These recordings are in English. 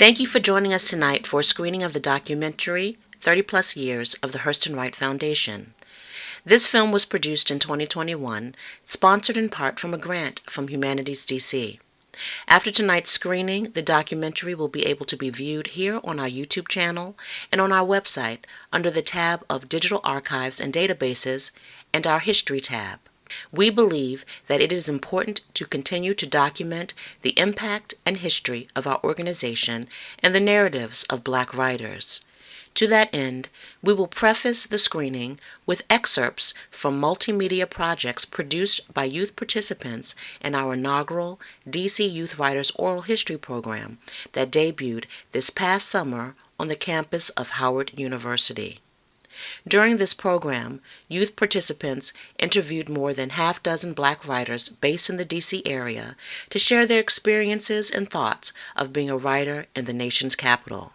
Thank you for joining us tonight for a screening of the documentary 30 Plus Years of the Hurston-Wright Foundation. This film was produced in 2021, sponsored in part from a grant from Humanities DC. After tonight's screening, the documentary will be able to be viewed here on our YouTube channel and on our website under the tab of Digital Archives and Databases and our History tab. We believe that it is important to continue to document the impact and history of our organization and the narratives of Black writers. To that end, we will preface the screening with excerpts from multimedia projects produced by youth participants in our inaugural DC Youth Writers Oral History program that debuted this past summer on the campus of Howard University. During this program, youth participants interviewed more than half dozen Black writers based in the D.C. area to share their experiences and thoughts of being a writer in the nation's capital.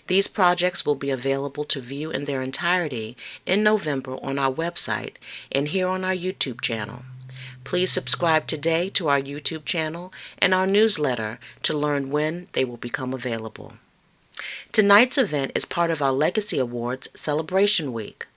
These projects will be available to view in their entirety in November on our website and here on our YouTube channel. Please subscribe today to our YouTube channel and our newsletter to learn when they will become available. Tonight's event is part of our Legacy Awards Celebration Week.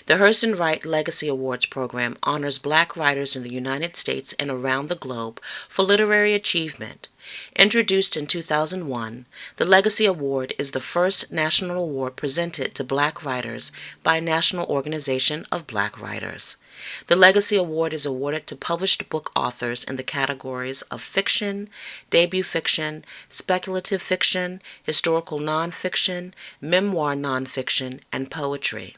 The Hurston-Wright Legacy Awards program honors Black writers in the United States and around the globe for literary achievement. Introduced in 2001, the Legacy Award is the first national award presented to Black writers by a national organization of Black writers. The Legacy Award is awarded to published book authors in the categories of fiction, debut fiction, speculative fiction, historical nonfiction, memoir nonfiction, and poetry.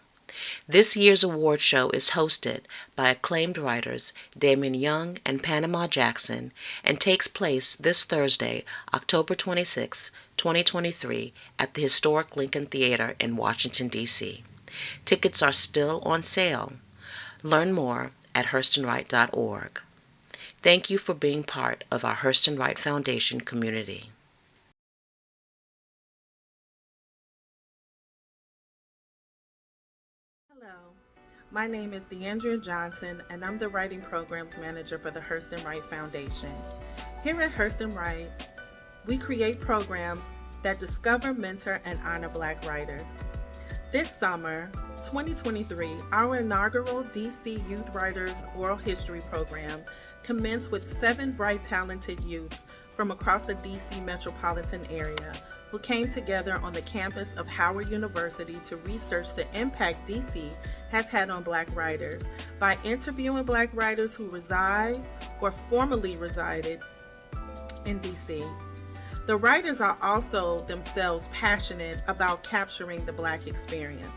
This year's award show is hosted by acclaimed writers Damon Young and Panama Jackson and takes place this Thursday, October 26, 2023, at the historic Lincoln Theater in Washington, D.C. Tickets are still on sale. Learn more at hurstonwright.org. Thank you for being part of our Hurston-Wright Foundation community. Hello, my name is DeAndrea Johnson, and I'm the Writing Programs Manager for the Hurston-Wright Foundation. Here at Hurston-Wright, we create programs that discover, mentor, and honor Black writers. This summer, 2023, our inaugural DC Youth Writers Oral History program commenced with 7 bright, talented youths from across the DC metropolitan area who came together on the campus of Howard University to research the impact DC has had on Black writers by interviewing Black writers who reside or formerly resided in DC. The writers are also themselves passionate about capturing the Black experience.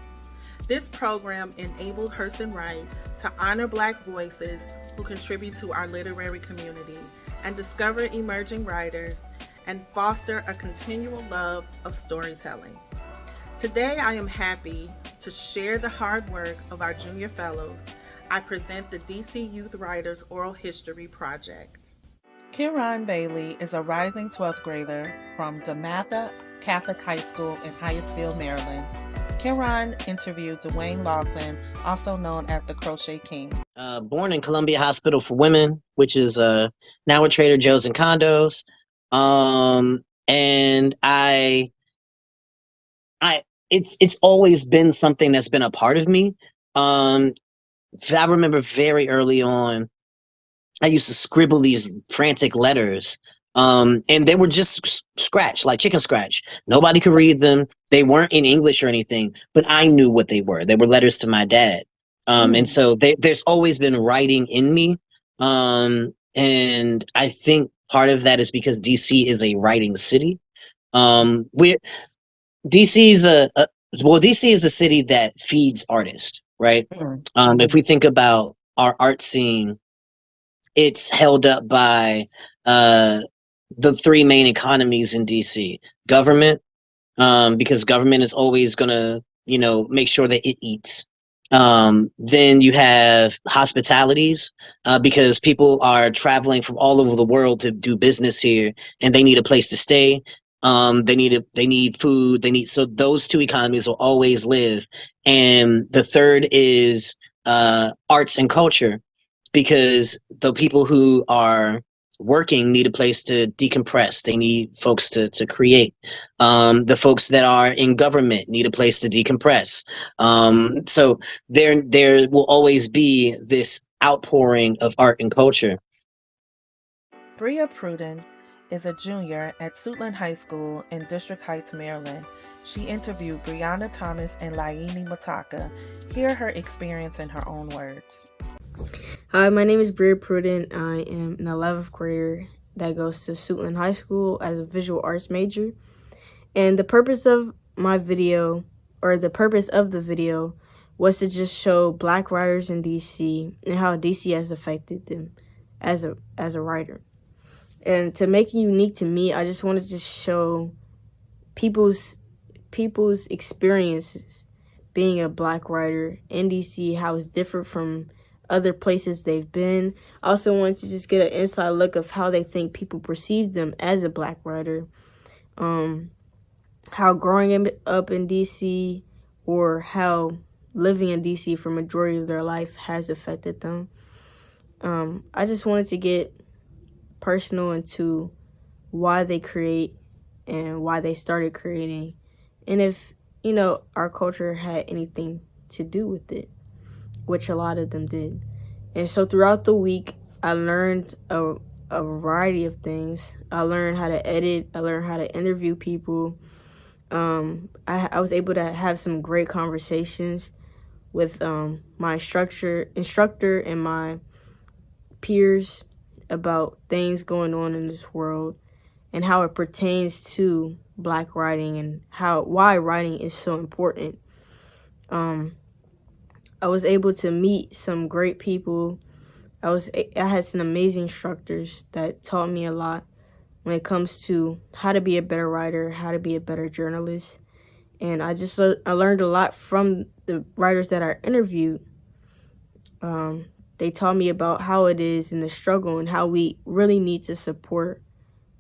This program enabled Hurston-Wright to honor Black voices who contribute to our literary community and discover emerging writers and foster a continual love of storytelling. Today, I am happy to share the hard work of our junior fellows. I present the DC Youth Writers Oral History Project. Kieran Bailey is a rising 12th grader from DeMatha Catholic High School in Hyattsville, Maryland. Kieran interviewed Dwayne Lawson, also known as the Crochet King. Born in Columbia Hospital for Women, which is now a Trader Joe's and condos. And it's always been something that's been a part of me. I remember very early on, I used to scribble these frantic letters, and they were just scratch, like chicken scratch. Nobody could read them. They weren't in English or anything, but I knew what they were. They were letters to my dad. And so there's always been writing in me. And I think part of that is because DC is a writing city. DC is DC is a city that feeds artists, right? If we think about our art scene, it's held up by the 3 main economies in DC. Government, because government is always gonna, make sure that it eats. Then you have hospitalities, because people are traveling from all over the world to do business here, and they need a place to stay. They need food. So those 2 economies will always live. And the third is arts and culture, because the people who are working need a place to decompress. They need folks to create. The folks that are in government need a place to decompress. So there will always be this outpouring of art and culture. Bria Pruden is a junior at Suitland High School in District Heights, Maryland. She interviewed Brianna Thomas and Laini Mataka. Hear her experience in her own words. Hi, my name is Bria Pruden. I am an 11th grader that goes to Suitland High School as a visual arts major. And the purpose of my video, or the purpose of the video, was to just show Black writers in DC and how DC has affected them as a writer. And to make it unique to me, I just wanted to show people's experiences being a Black writer in DC, how it's different from other places they've been. I also wanted to just get an inside look of how they think people perceive them as a Black writer. How growing up in DC, or how living in DC for majority of their life has affected them. I just wanted to get personal into why they create and why they started creating, and if, our culture had anything to do with it, which a lot of them did. And so throughout the week, I learned a variety of things. I learned how to edit. I learned how to interview people. I was able to have some great conversations with my instructor and my peers about things going on in this world and how it pertains to Black writing and why writing is so important. I was able to meet some great people. I had some amazing instructors that taught me a lot when it comes to how to be a better writer, how to be a better journalist. And I learned a lot from the writers that I interviewed. They taught me about how it is in the struggle and how we really need to support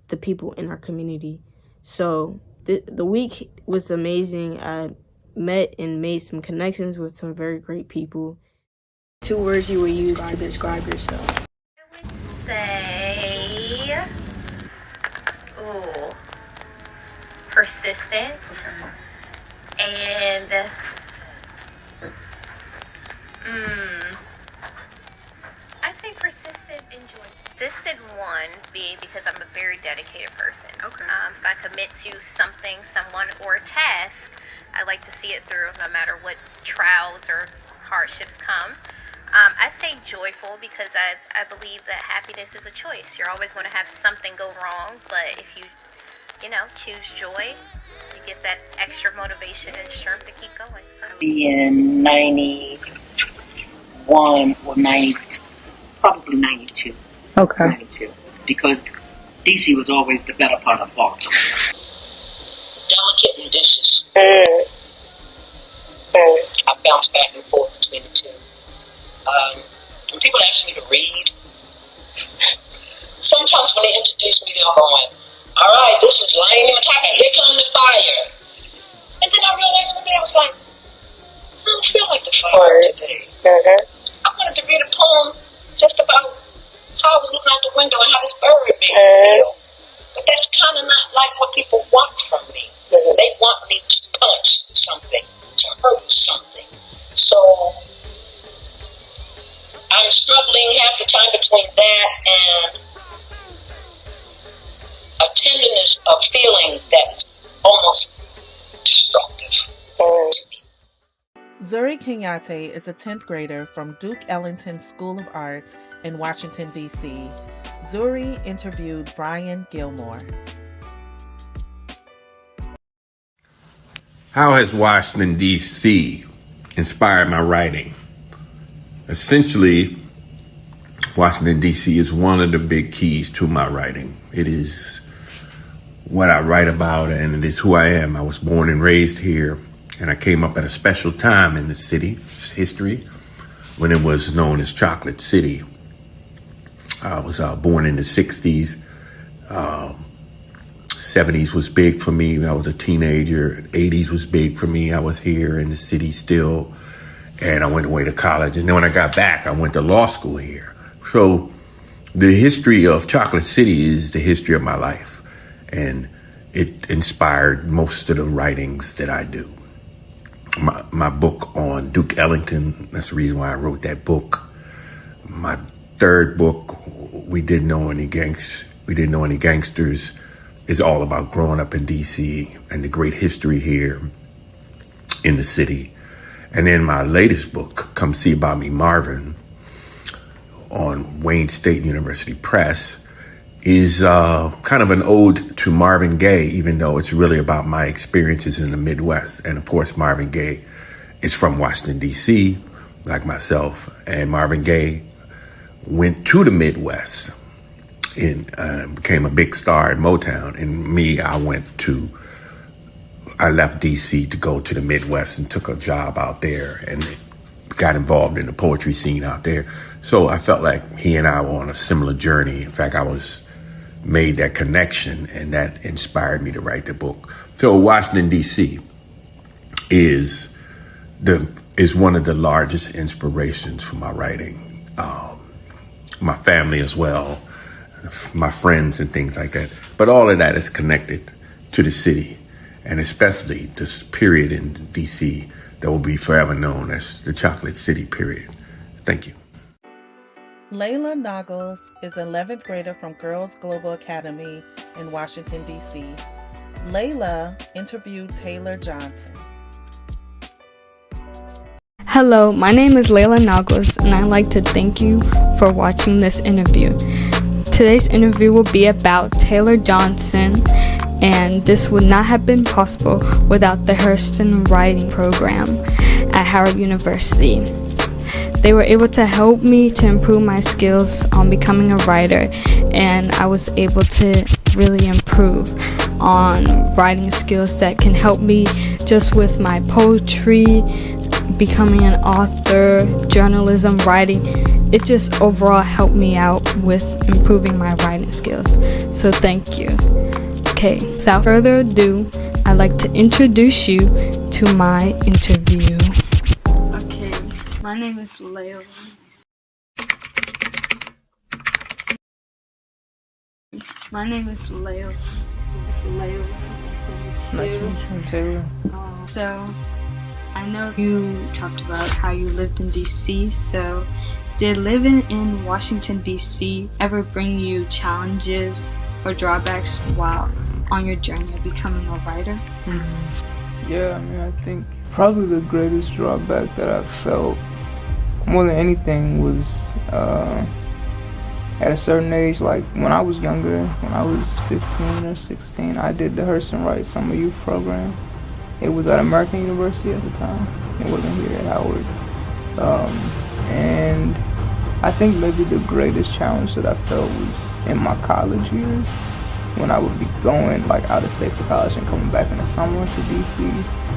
the people in our community. So the week was amazing. I met and made some connections with some very great people. 2 words you would use to describe yourself? I would say, persistent, and I'd say persistent and joyful. Persistent one being because I'm a very dedicated person. Okay. If I commit to something, someone, or a task, I like to see it through no matter what trials or hardships come. I say joyful because I believe that happiness is a choice. You're always going to have something go wrong, but if you choose joy, you get that extra motivation and strength to keep going. So. In 91 or 92, probably 92. Okay. 92. Because DC was always the better part of Baltimore. Delicate and vicious. I bounce back and forth between the two. When people ask me to read, sometimes when they introduce me, they'll go on, all right, this is Laini Mataka, here come the fire. And then I realized one day, I was like, I don't feel like the fire today. I wanted to read a poem just about how I was looking out the window and how this bird made me feel. But that's kind of not like what people want from me. They want me to punch something, to hurt something. So I'm struggling half the time between that and a tenderness of feeling that's almost destructive to me. Zuri Kenyatte is a 10th grader from Duke Ellington School of Arts in Washington, D.C. Zuri interviewed Brian Gilmore. How has Washington, D.C. inspired my writing? Essentially, Washington, D.C. is one of the big keys to my writing. It is what I write about, and it is who I am. I was born and raised here, and I came up at a special time in the city's history when it was known as Chocolate City. I was born in the 60s. 70s was big for me. I was a teenager. 80s was big for me. I was here in the city still, and I went away to college. And then when I got back, I went to law school here. So the history of Chocolate City is the history of my life, and it inspired most of the writings that I do. My book on Duke Ellington, that's the reason why I wrote that book. My third book, We Didn't Know Any Gangsters, is all about growing up in DC and the great history here in the city. And then my latest book, Come See About Me, Marvin, on Wayne State University Press, is kind of an ode to Marvin Gaye, even though it's really about my experiences in the Midwest. And of course, Marvin Gaye is from Washington, D.C., like myself. And Marvin Gaye went to the Midwest and became a big star in Motown. And me, I left D.C. to go to the Midwest and took a job out there and got involved in the poetry scene out there. So I felt like he and I were on a similar journey. In fact, made that connection, and that inspired me to write the book. So Washington, D.C. is one of the largest inspirations for my writing. My family as well, my friends and things like that. But all of that is connected to the city, and especially this period in D.C. that will be forever known as the Chocolate City period. Thank you. Layla Noggles is an 11th grader from Girls Global Academy in Washington, D.C. Layla interviewed Taylor Johnson. Hello, my name is Layla Noggles, and I'd like to thank you for watching this interview. Today's interview will be about Taylor Johnson, and this would not have been possible without the Hurston Writing Program at Howard University. They were able to help me to improve my skills on becoming a writer, and I was able to really improve on writing skills that can help me just with my poetry, becoming an author, journalism, writing. It just overall helped me out with improving my writing skills. So thank you. Okay, without further ado, I'd like to introduce you to my interview. Okay, my name is Leo. My name is Leo. This is Leo. Nice to meet you, Taylor. So, I know you talked about how you lived in DC, so did living in Washington, D.C. ever bring you challenges or drawbacks while on your journey of becoming a writer? Mm-hmm. Yeah, I mean, I think probably the greatest drawback that I felt more than anything was at a certain age, like when I was younger, when I was 15 or 16, I did the Hurston-Richard Summer Youth Program. It was at American University at the time. It wasn't here at Howard. And I think maybe the greatest challenge that I felt was in my college years, when I would be going like out of state for college and coming back in the summer to DC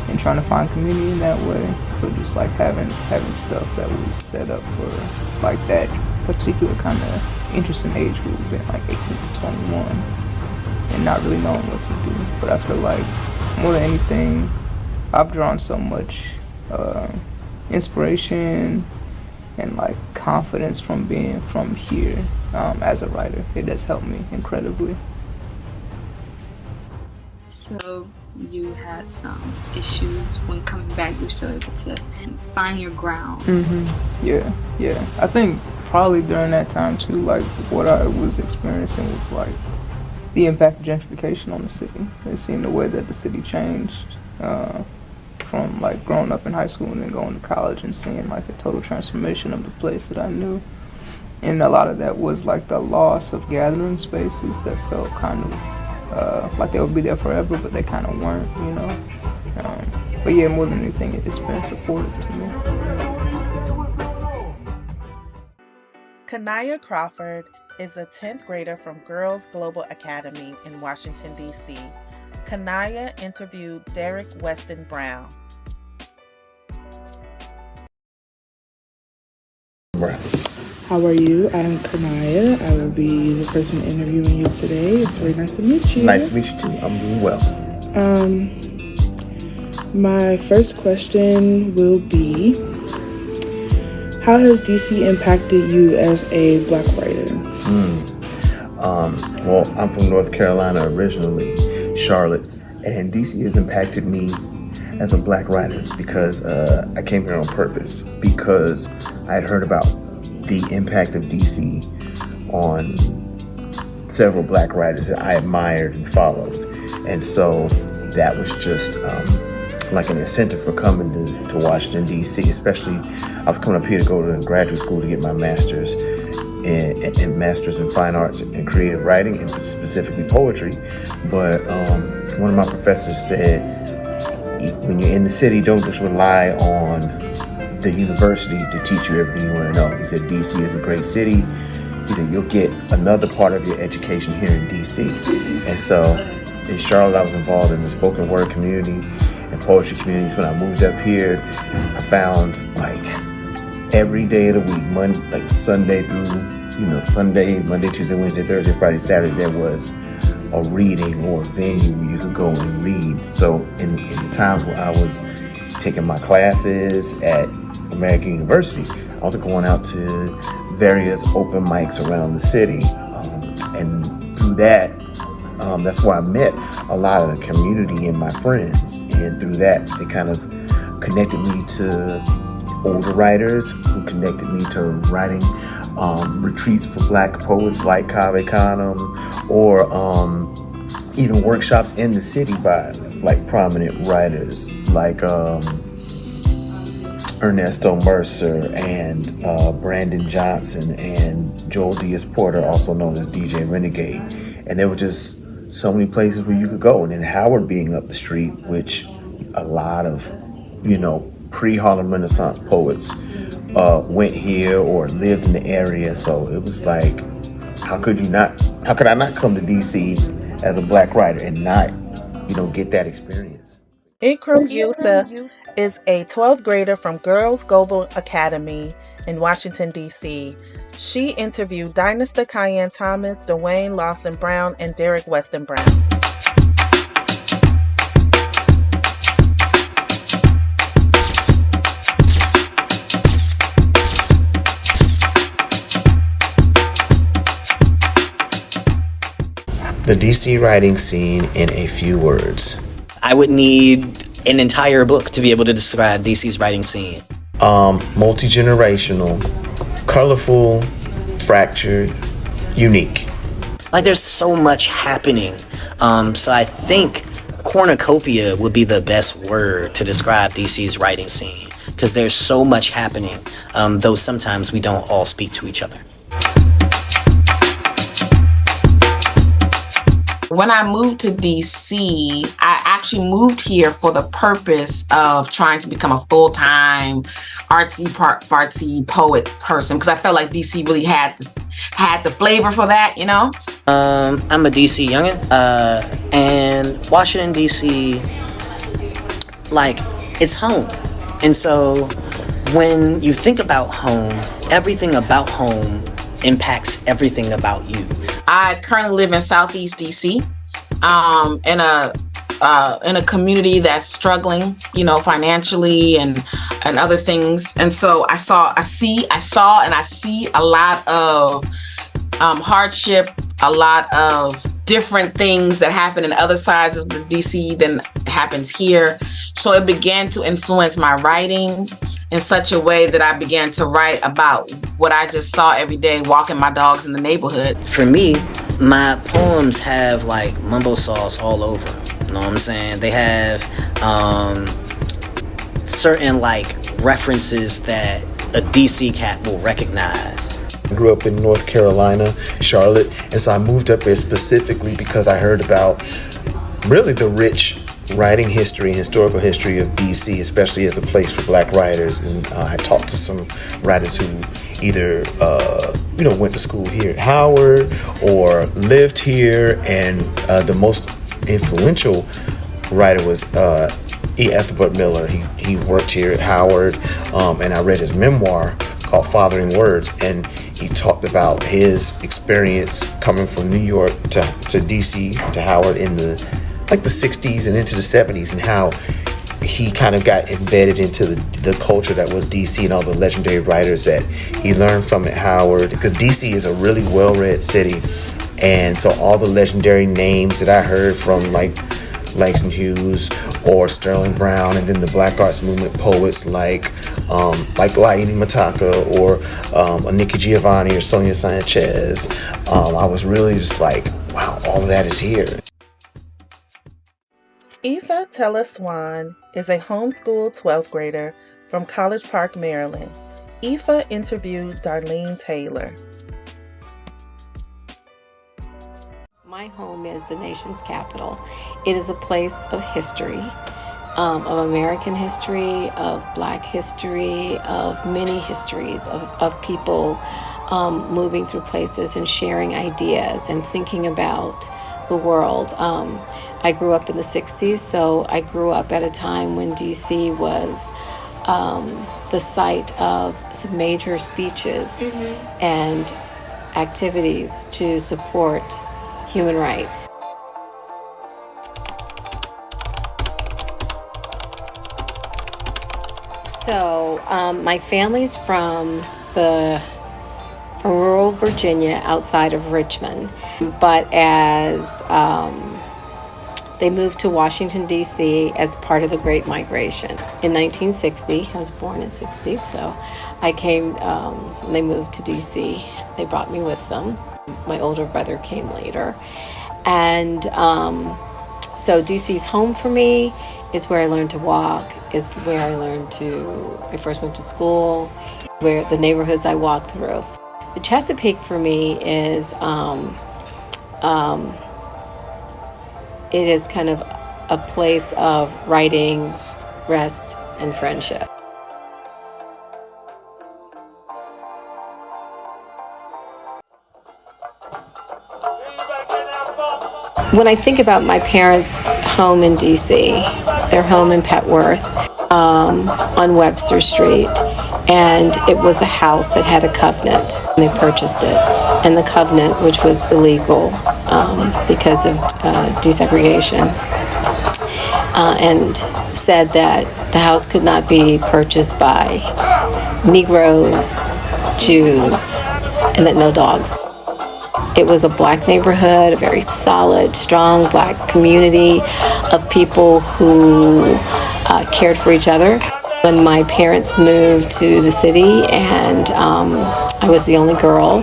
and trying to find community in that way. So just like having stuff that was set up for like that particular kind of interesting age group, like 18 to 21, and not really knowing what to do. But I feel like more than anything, I've drawn so much inspiration and like confidence from being from here as a writer. It has helped me incredibly. So you had some issues when coming back. You were still able to find your ground. Mm-hmm. Yeah. I think probably during that time too, like what I was experiencing was like the impact of gentrification on the city. And seeing the way that the city changed from like growing up in high school and then going to college and seeing like a total transformation of the place that I knew. And a lot of that was like the loss of gathering spaces that felt kind of like they would be there forever, but they kind of weren't, you know. But yeah, more than anything, it's been supportive to me. Kanaya Crawford is a 10th grader from Girls Global Academy in Washington, D.C. Kanaya interviewed Derek Weston Brown. How are you? I'm Kanaya. I will be the person interviewing you today. It's very nice to meet you. Nice to meet you too. I'm doing well. My first question will be, how has DC impacted you as a Black writer? Well, I'm from North Carolina originally, Charlotte, and DC has impacted me as a black writer because I came here on purpose because I had heard about the impact of DC on several black writers that I admired and followed. And so that was just like an incentive for coming to Washington, D.C., especially I was coming up here to go to graduate school to get my master's in Masters in Fine Arts and Creative Writing, and specifically poetry. But one of my professors said, when you're in the city, don't just rely on the university to teach you everything you want to know. He said, DC is a great city. He said, you'll get another part of your education here in DC. And so in Charlotte, I was involved in the spoken word community and poetry communities. When I moved up here, I found like every day of the week, Monday, like Sunday through, Sunday, Monday, Tuesday, Wednesday, Thursday, Friday, Saturday, there was a reading or a venue where you could go and read. So in the times where I was taking my classes at American University, I was going out to various open mics around the city. And through that, that's where I met a lot of the community and my friends. And through that, they kind of connected me to older writers who connected me to writing retreats for black poets like Kaveh Khanum, or even workshops in the city by like prominent writers like Ernesto Mercer and Brandon Johnson and Joel Diaz-Porter, also known as DJ Renegade. And there were just so many places where you could go. And then Howard being up the street, which a lot of, pre-Harlem Renaissance poets went here or lived in the area. So it was like, how could I not come to DC as a black writer and not, get that experience? Ikram Yusuf is a 12th grader from Girls Global Academy in Washington, D.C. She interviewed Dynasta Cayenne Thomas, Dwayne Lawson Brown, and Derek Weston Brown. The DC writing scene in a few words. I would need an entire book to be able to describe DC's writing scene. Multi-generational, colorful, fractured, unique. Like, there's so much happening. So I think cornucopia would be the best word to describe DC's writing scene, because there's so much happening, though sometimes we don't all speak to each other. When I moved to DC, I actually moved here for the purpose of trying to become a full-time artsy poet person, because I felt like DC really had the flavor for that, I'm a DC youngin, and Washington DC, like, it's home. And so when you think about home, everything about home impacts everything about you. I currently live in Southeast DC, in a community that's struggling, financially and other things. And so I see a lot of hardship, a lot of different things that happen in other sides of the DC than happens here. So it began to influence my writing in such a way that I began to write about what I just saw every day walking my dogs in the neighborhood. For me, my poems have like mumbo sauce all over them. You know what I'm saying? They have certain like references that a DC cat will recognize. I grew up in North Carolina, Charlotte, and so I moved up there specifically because I heard about really the rich writing history and historical history of DC, especially as a place for black writers. And I talked to some writers who either went to school here at Howard or lived here, and the most influential writer was E. Ethelbert Miller. He worked here at Howard, and I read his memoir called Fathering Words, and he talked about his experience coming from New York to DC to Howard in the 60s and into the 70s, and how he kind of got embedded into the culture that was DC and all the legendary writers that he learned from at Howard, because DC is a really well-read city, and so all the legendary names that I heard from like Langston Hughes or Sterling Brown, and then the Black Arts Movement poets like Laini Mataka or Nikki Giovanni or Sonia Sanchez. I was really just like, wow, all of that is here. Aoife Teller Swan is a homeschooled 12th grader from College Park, Maryland. Aoife interviewed Darlene Taylor. My home is the nation's capital. It is a place of history, of American history, of Black history, of many histories of people moving through places and sharing ideas and thinking about the world. I grew up in the 60s, so I grew up at a time when DC was the site of some major speeches and activities to support human rights. So my family's from rural Virginia outside of Richmond, but as they moved to Washington, D.C. as part of the Great Migration. In 1960, I was born in 60, so I came, they moved to D.C. They brought me with them. My older brother came later. And so D.C.'s home for me. Is where I learned to walk, is where I first went to school, where the neighborhoods I walked through. The Chesapeake for me is, it is kind of a place of writing, rest, and friendship. When I think about my parents' home in D.C., their home in Petworth, on Webster Street, and it was a house that had a covenant. They purchased it, and the covenant, which was illegal because of desegregation, and said that the house could not be purchased by Negroes, Jews, and that no dogs. It was a Black neighborhood, a very solid, strong Black community of people who cared for each other. When my parents moved to the city, and I was the only girl,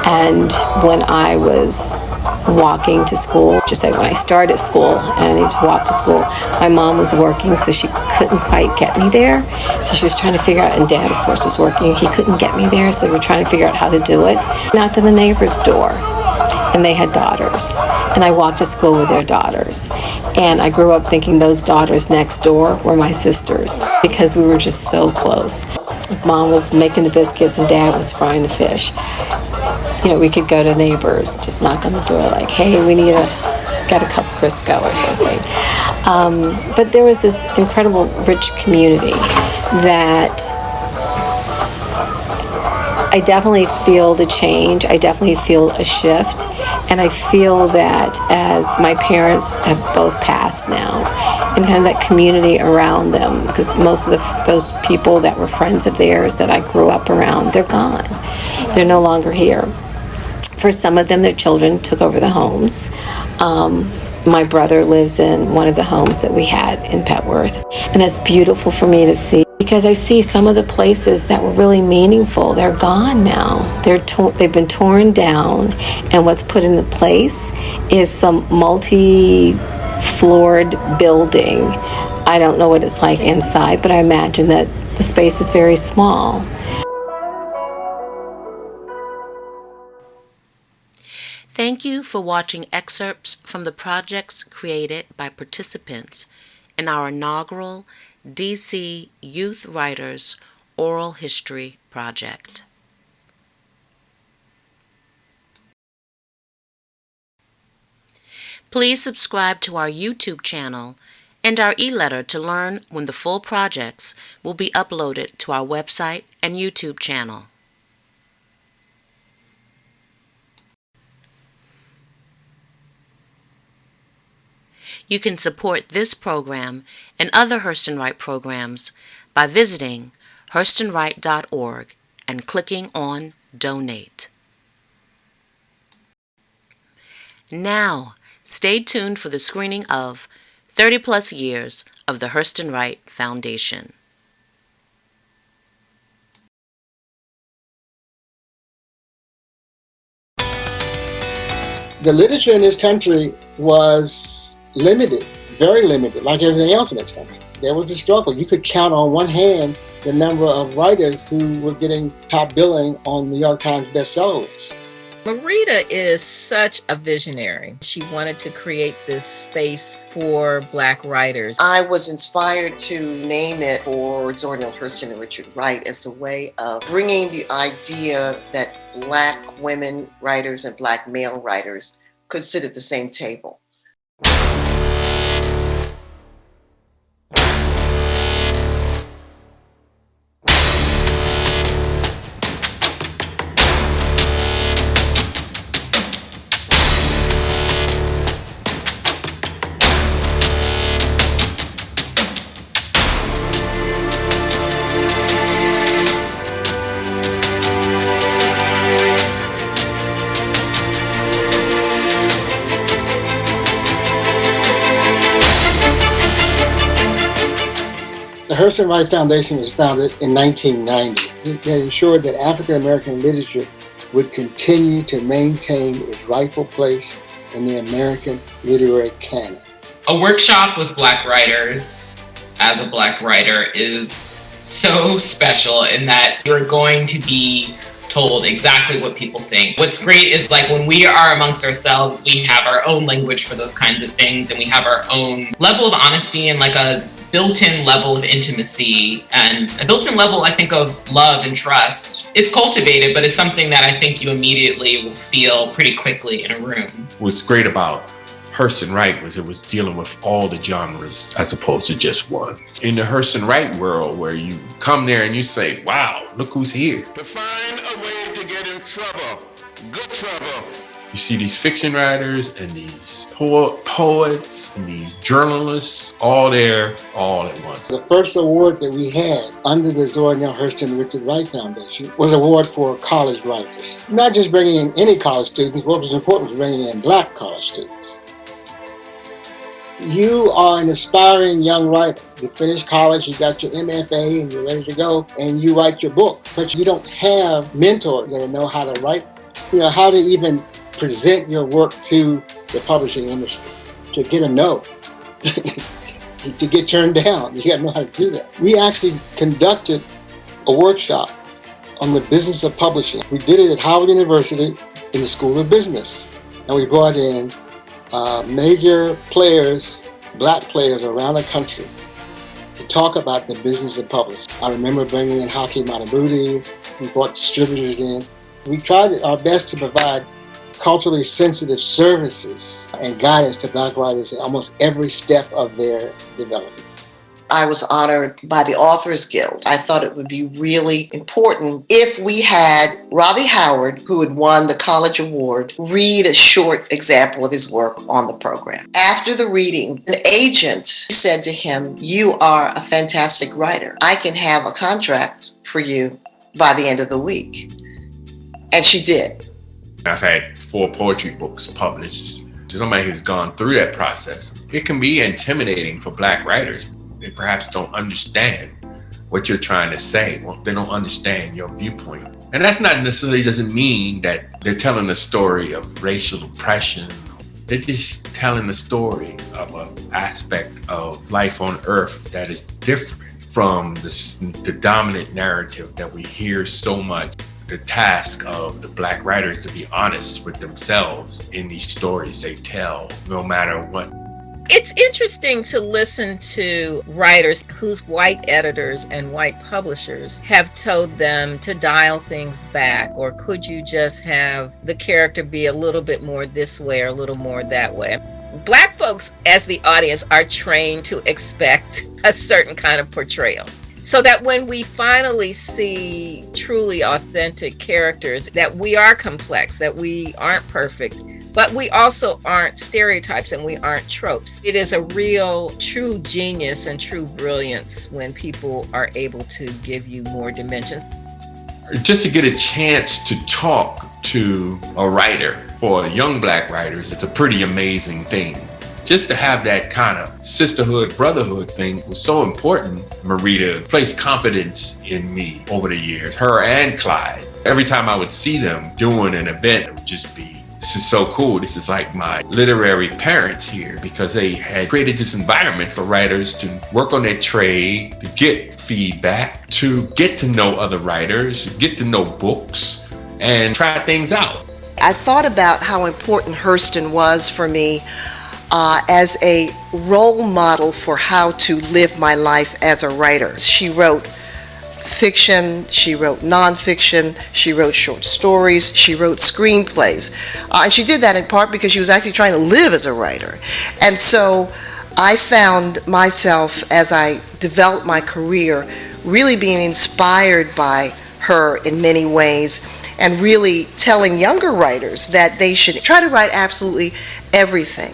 and when I was walking to school, just like when I started school and I needed to walk to school, my mom was working, so she couldn't quite get me there. So she was trying to figure out, and Dad, of course, was working. He couldn't get me there, so we were trying to figure out how to do it. I knocked on the neighbor's door, and they had daughters, and I walked to school with their daughters. And I grew up thinking those daughters next door were my sisters because we were just so close. Mom was making the biscuits and Dad was frying the fish. You know, we could go to neighbors, just knock on the door like, hey, we need got a cup of Crisco or something. But there was this incredible rich community that I definitely feel the change. I definitely feel a shift. And I feel that as my parents have both passed now, and kind of that community around them, because most of those people that were friends of theirs that I grew up around, they're gone. They're no longer here. For some of them, their children took over the homes. My brother lives in one of the homes that we had in Petworth, and that's beautiful for me to see, because I see some of the places that were really meaningful. They're gone now. They've been torn down, and what's put into place is some multi-floored building. I don't know what it's like inside, but I imagine that the space is very small. Thank you for watching excerpts from the projects created by participants in our inaugural DC Youth Writers Oral History Project. Please subscribe to our YouTube channel and our e-letter to learn when the full projects will be uploaded to our website and YouTube channel. You can support this program and other Hurston Wright programs by visiting hurstonwright.org and clicking on Donate. Now, stay tuned for the screening of 30 Plus Years of the Hurston Wright Foundation. The literature in this country was limited, very limited, like everything else in this country. There was a struggle. You could count on one hand the number of writers who were getting top billing on New York Times bestseller lists. Marita is such a visionary. She wanted to create this space for Black writers. I was inspired to name it for Zora, Neale, Hurston-Richard Wright as a way of bringing the idea that Black women writers and Black male writers could sit at the same table. The Hurston Wright Foundation was founded in 1990. It ensured that African American literature would continue to maintain its rightful place in the American literary canon. A workshop with Black writers as a Black writer is so special in that you're going to be told exactly what people think. What's great is like when we are amongst ourselves, we have our own language for those kinds of things, and we have our own level of honesty and like a built-in level of intimacy and a built-in level, I think, of love and trust is cultivated, but it's something that I think you immediately will feel pretty quickly in a room. What's great about Hurston Wright was it was dealing with all the genres as opposed to just one. In the Hurston Wright world, where you come there and you say, wow, look who's here. To find a way to get in trouble, good trouble. You see these fiction writers and these poets and these journalists all there, all at once. The first award that we had under the Zora Neale Hurston-Richard Wright Foundation was an award for college writers. Not just bringing in any college students, what was important was bringing in Black college students. You are an aspiring young writer. You finish college, you got your MFA, and you're ready to go, and you write your book. But you don't have mentors that know how to write, how to even present your work to the publishing industry. To get a no, to get turned down, you got to know how to do that. We actually conducted a workshop on the business of publishing. We did it at Howard University in the School of Business, and we brought in major players, Black players around the country to talk about the business of publishing. I remember bringing in Haki Madhubuti. We brought distributors in. We tried our best to provide culturally sensitive services and guidance to Black writers at almost every step of their development. I was honored by the Authors Guild. I thought it would be really important if we had Ravi Howard, who had won the college award, read a short example of his work on the program. After the reading, an agent said to him, "You are a fantastic writer. I can have a contract for you by the end of the week." And she did. I've had 4 poetry books published. To somebody who's gone through that process, it can be intimidating for Black writers. They perhaps don't understand what you're trying to say. Well, they don't understand your viewpoint. And that's not necessarily doesn't mean that they're telling a story of racial oppression. They're just telling the story of an aspect of life on Earth that is different from the dominant narrative that we hear so much. The task of the Black writers to be honest with themselves in these stories they tell, no matter what. It's interesting to listen to writers whose white editors and white publishers have told them to dial things back, or could you just have the character be a little bit more this way or a little more that way. Black folks, as the audience, are trained to expect a certain kind of portrayal. So that when we finally see truly authentic characters, that we are complex, that we aren't perfect, But we also aren't stereotypes and we aren't tropes. It is a real, true genius and true brilliance when people are able to give you more dimension. Just to get a chance to talk to a writer, for young Black writers, it's a pretty amazing thing. Just to have that kind of sisterhood, brotherhood thing was so important. Marita placed confidence in me over the years, her and Clyde. Every time I would see them doing an event, it would just be, this is so cool. This is like my literary parents here, because they had created this environment for writers to work on their trade, to get feedback, to get to know other writers, get to know books, and try things out. I thought about how important Hurston was for me as a role model for how to live my life as a writer. She wrote fiction, she wrote nonfiction, she wrote short stories, she wrote screenplays. And she did that in part because she was actually trying to live as a writer. And so I found myself, as I developed my career, really being inspired by her in many ways, and really telling younger writers that they should try to write absolutely everything.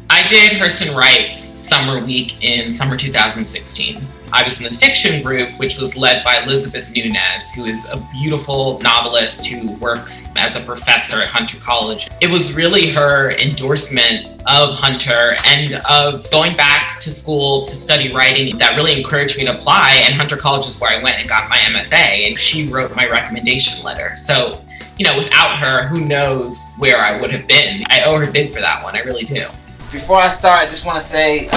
I did Hurston-Wright's summer week in summer 2016. I was in the fiction group, which was led by Elizabeth Nunez, who is a beautiful novelist who works as a professor at Hunter College. It was really her endorsement of Hunter and of going back to school to study writing that really encouraged me to apply. And Hunter College is where I went and got my MFA, and she wrote my recommendation letter. So, without her, who knows where I would have been. I owe her big for that one, I really do. Before I start, I just want to say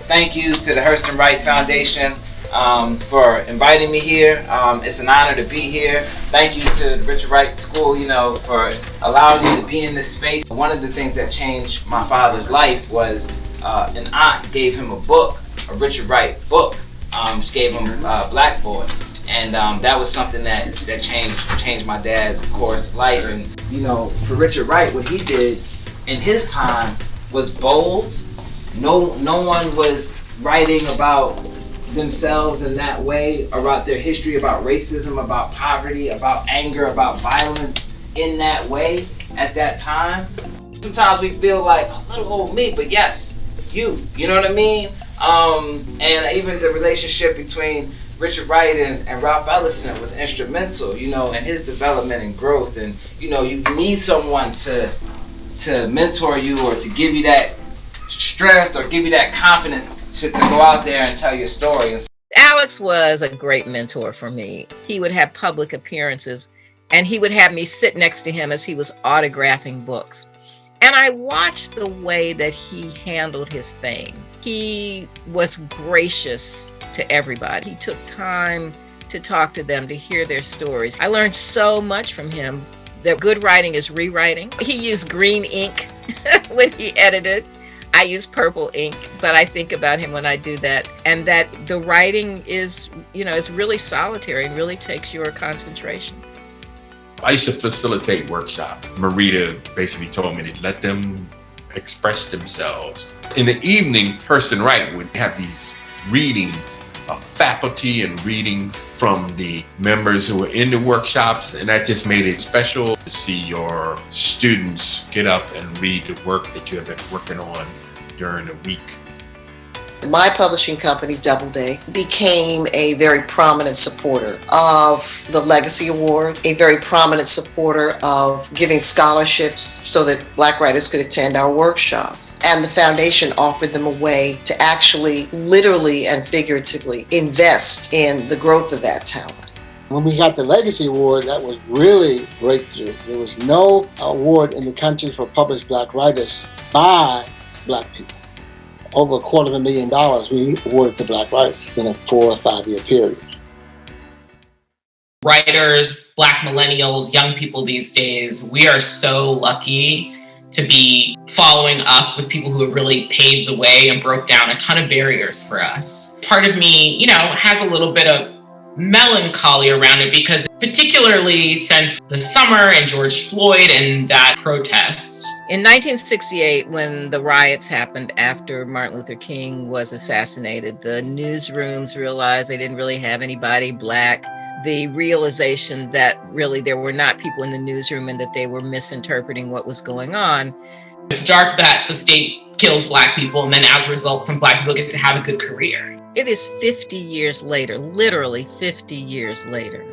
thank you to the Hurston-Wright Foundation for inviting me here. It's an honor to be here. Thank you to the Richard Wright School, for allowing me to be in this space. One of the things that changed my father's life was an aunt gave him a book, a Richard Wright book. She gave him Black Boy. And that was something that changed my dad's course of life. And, for Richard Wright, what he did in his time was bold. No one was writing about themselves in that way, about their history, about racism, about poverty, about anger, about violence in that way at that time. Sometimes we feel like a little old me, but yes, you know what I mean? And even the relationship between Richard Wright and Ralph Ellison was instrumental, in his development and growth. And, you need someone to mentor you or to give you that strength or give you that confidence to go out there and tell your story. Alex was a great mentor for me. He would have public appearances and he would have me sit next to him as he was autographing books. And I watched the way that he handled his fame. He was gracious to everybody. He took time to talk to them, to hear their stories. I learned so much from him. That good writing is rewriting. He used green ink when he edited. I use purple ink, but I think about him when I do that. And that the writing is, is really solitary and really takes your concentration. I used to facilitate workshops. Marita basically told me to let them express themselves. In the evening, Hurston-Wright would have these readings of faculty and readings from the members who were in the workshops, and that just made it special to see your students get up and read the work that you have been working on during the week. My publishing company, Doubleday, became a very prominent supporter of the Legacy Award, a very prominent supporter of giving scholarships so that Black writers could attend our workshops. And the foundation offered them a way to actually, literally and figuratively, invest in the growth of that talent. When we got the Legacy Award, that was really breakthrough. There was no award in the country for published Black writers by Black people. Over $250,000 we awarded to Black writers in a 4 or 5 year period. Writers, Black millennials, young people these days, we are so lucky to be following up with people who have really paved the way and broke down a ton of barriers for us. Part of me, has a little bit of melancholy around it because particularly since the summer and George Floyd and that protest. In 1968, when the riots happened after Martin Luther King was assassinated, the newsrooms realized they didn't really have anybody Black the realization that really there were not people in the newsroom and that they were misinterpreting what was going on. It's dark that the state kills Black people, and then as a result, some Black people get to have a good career. It is 50 years later, literally 50 years later,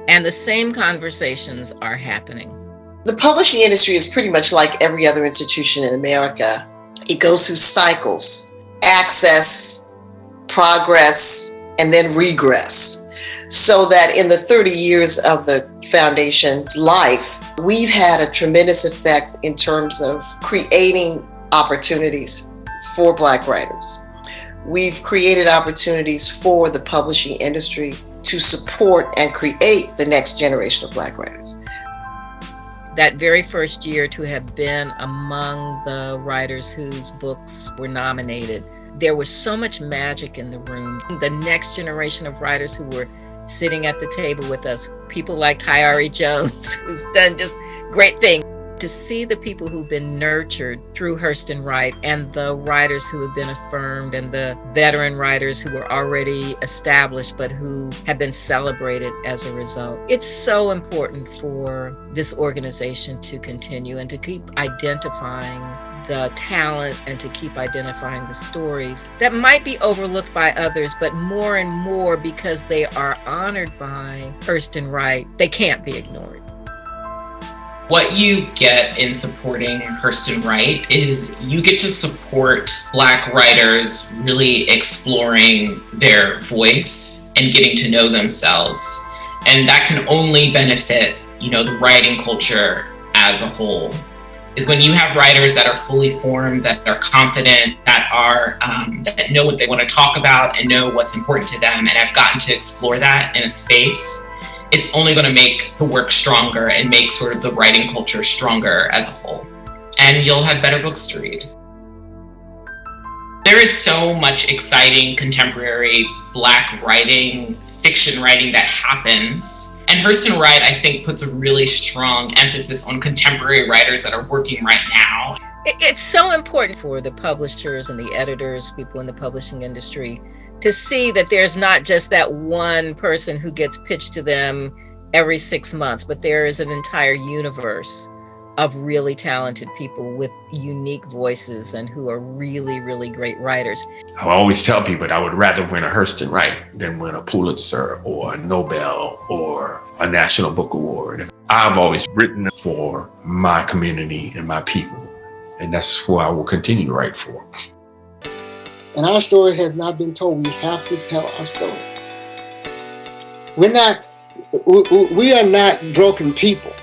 and the same conversations are happening. The publishing industry is pretty much like every other institution in America. It goes through cycles, access, progress, and then regress. So that in the 30 years of the foundation's life, we've had a tremendous effect in terms of creating opportunities for Black writers. We've created opportunities for the publishing industry to support and create the next generation of Black writers. That very first year to have been among the writers whose books were nominated, there was so much magic in the room. The next generation of writers who were sitting at the table with us, people like DeAndrea Johnson, who's done just great things. To see the people who've been nurtured through Hurston-Wright and the writers who have been affirmed and the veteran writers who were already established but who have been celebrated as a result. It's so important for this organization to continue and to keep identifying the talent and to keep identifying the stories that might be overlooked by others, but more and more because they are honored by Hurston-Wright, they can't be ignored. What you get in supporting Hurston-Wright is you get to support Black writers really exploring their voice and getting to know themselves. And that can only benefit, the writing culture as a whole. Is when you have writers that are fully formed, that are confident, that are that know what they want to talk about and know what's important to them, and have gotten to explore that in a space. It's only going to make the work stronger and make sort of the writing culture stronger as a whole. And you'll have better books to read. There is so much exciting contemporary Black writing, fiction writing that happens. And Hurston-Wright, I think, puts a really strong emphasis on contemporary writers that are working right now. It's so important for the publishers and the editors, people in the publishing industry, to see that there's not just that one person who gets pitched to them every 6 months, but there is an entire universe of really talented people with unique voices and who are really, really great writers. I always tell people that I would rather win a Hurston-Wright than win a Pulitzer or a Nobel or a National Book Award. I've always written for my community and my people, and that's who I will continue to write for. And our story has not been told. We have to tell our story. We are not broken people.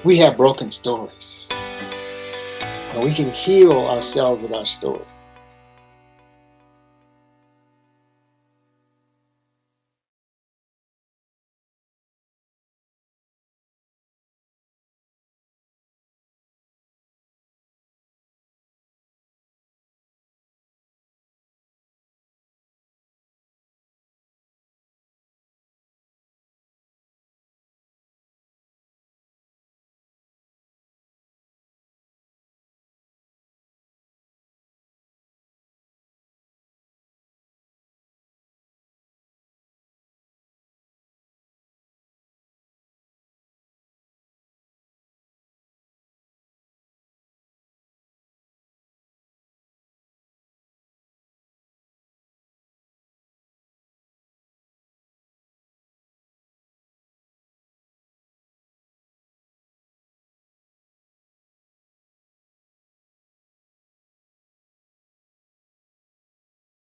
We have broken stories. And we can heal ourselves with our story.